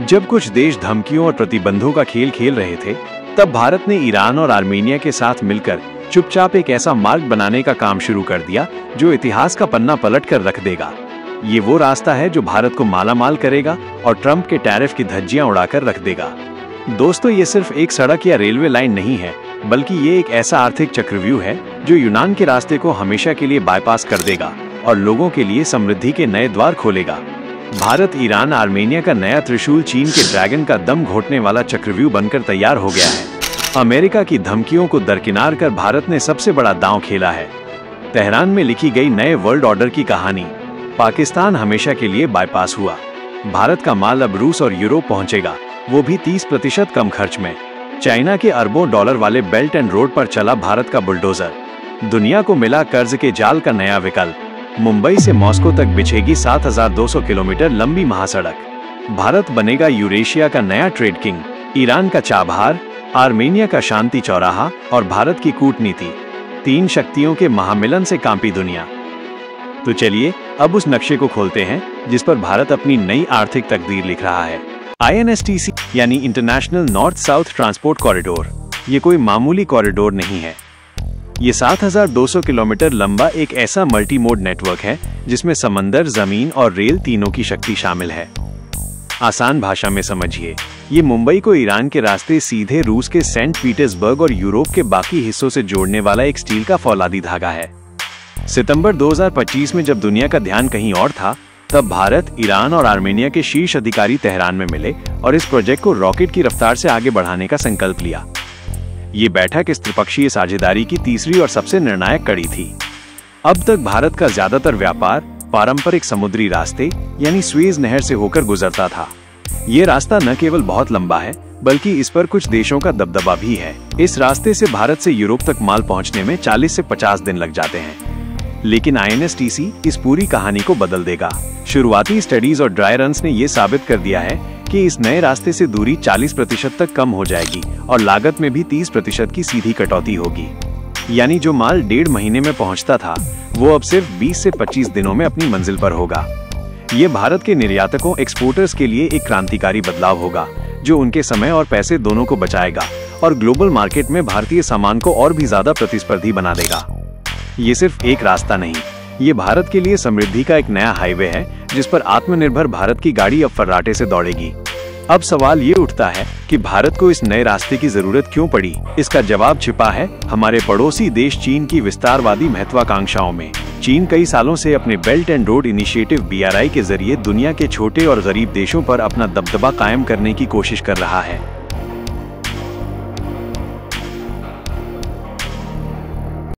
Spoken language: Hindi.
जब कुछ देश धमकियों और प्रतिबंधों का खेल खेल रहे थे, तब भारत ने ईरान और आर्मेनिया के साथ मिलकर चुपचाप एक ऐसा मार्ग बनाने का काम शुरू कर दिया जो इतिहास का पन्ना पलट कर रख देगा। ये वो रास्ता है जो भारत को मालामाल करेगा और ट्रंप के टैरिफ की धज्जियां उड़ाकर रख देगा। दोस्तों, ये सिर्फ एक सड़क या रेलवे लाइन नहीं है, बल्कि ये एक ऐसा आर्थिक चक्रव्यूह है जो यूनान के रास्ते को हमेशा के लिए बाईपास कर देगा और लोगों के लिए समृद्धि के नए द्वार खोलेगा। भारत, ईरान, आर्मेनिया का नया त्रिशूल चीन के ड्रैगन का दम घोटने वाला चक्रव्यूह बनकर तैयार हो गया है। अमेरिका की धमकियों को दरकिनार कर भारत ने सबसे बड़ा दांव खेला है। तेहरान में लिखी गई नए वर्ल्ड ऑर्डर की कहानी। पाकिस्तान हमेशा के लिए बाईपास हुआ। भारत का माल अब रूस और यूरोप पहुंचेगा, वो भी 30% कम खर्च में। चाइना के अरबों डॉलर वाले बेल्ट एंड रोड पर चला भारत का बुलडोजर। दुनिया को मिला कर्ज के जाल का नया विकल्प। मुंबई से मॉस्को तक बिछेगी 7200 किलोमीटर लंबी महासड़क। भारत बनेगा यूरेशिया का नया ट्रेड किंग। ईरान का चाबहार, आर्मेनिया का शांति चौराहा और भारत की कूटनीति, 3 शक्तियों के महामिलन से कांपी दुनिया। तो चलिए अब उस नक्शे को खोलते हैं जिस पर भारत अपनी नई आर्थिक तकदीर लिख रहा है। INSTC यानी international north south transport corridor. ये कोई मामूली कॉरिडोर नहीं है। ये 7200 किलोमीटर लंबा एक ऐसा मल्टी मोड नेटवर्क है जिसमें समंदर, जमीन और रेल तीनों की शक्ति शामिल है। आसान भाषा में समझिए, ये मुंबई को ईरान के रास्ते सीधे रूस के सेंट पीटर्सबर्ग और यूरोप के बाकी हिस्सों से जोड़ने वाला एक स्टील का फौलादी धागा है। सितंबर 2025 में जब दुनिया का ध्यान कहीं और था, तब भारत, ईरान और आर्मेनिया के शीर्ष अधिकारी तेहरान में मिले और इस प्रोजेक्ट को रॉकेट की रफ्तार से आगे बढ़ाने का संकल्प लिया। ये बैठक इस त्रिपक्षीय साझेदारी की तीसरी और सबसे निर्णायक कड़ी थी। अब तक भारत का ज्यादातर व्यापार पारंपरिक समुद्री रास्ते यानी स्वेज नहर से होकर गुजरता था। ये रास्ता न केवल बहुत लंबा है, बल्कि इस पर कुछ देशों का दबदबा भी है। इस रास्ते से भारत से यूरोप तक माल पहुंचने में 40 से 50 दिन लग जाते हैं। लेकिन INSTC इस पूरी कहानी को बदल देगा। शुरुआती स्टडीज और ड्राई रन्स ने ये साबित कर दिया है कि इस नए रास्ते से दूरी 40% तक कम हो जाएगी और लागत में भी 30% की सीधी कटौती होगी। यानी जो माल 1.5 महीने में पहुंचता था, वो अब सिर्फ 20 से 25 दिनों में अपनी मंजिल पर होगा। ये भारत के निर्यातकों, एक्सपोर्टर्स के लिए एक क्रांतिकारी बदलाव होगा, जो उनके समय और पैसे दोनों को बचाएगा और ग्लोबल मार्केट में भारतीय सामान को और भी ज्यादा प्रतिस्पर्धी बना देगा। ये सिर्फ एक रास्ता नहीं, ये भारत के लिए समृद्धि का एक नया हाईवे है जिस पर आत्मनिर्भर भारत की गाड़ी अब फर्राटे से दौड़ेगी। अब सवाल ये उठता है कि भारत को इस नए रास्ते की जरूरत क्यों पड़ी? इसका जवाब छिपा है हमारे पड़ोसी देश चीन की विस्तारवादी महत्वाकांक्षाओं में। चीन कई सालों से अपने belt and road initiative BRI के जरिए दुनिया के छोटे और गरीब देशों पर अपना दबदबा कायम करने की कोशिश कर रहा है।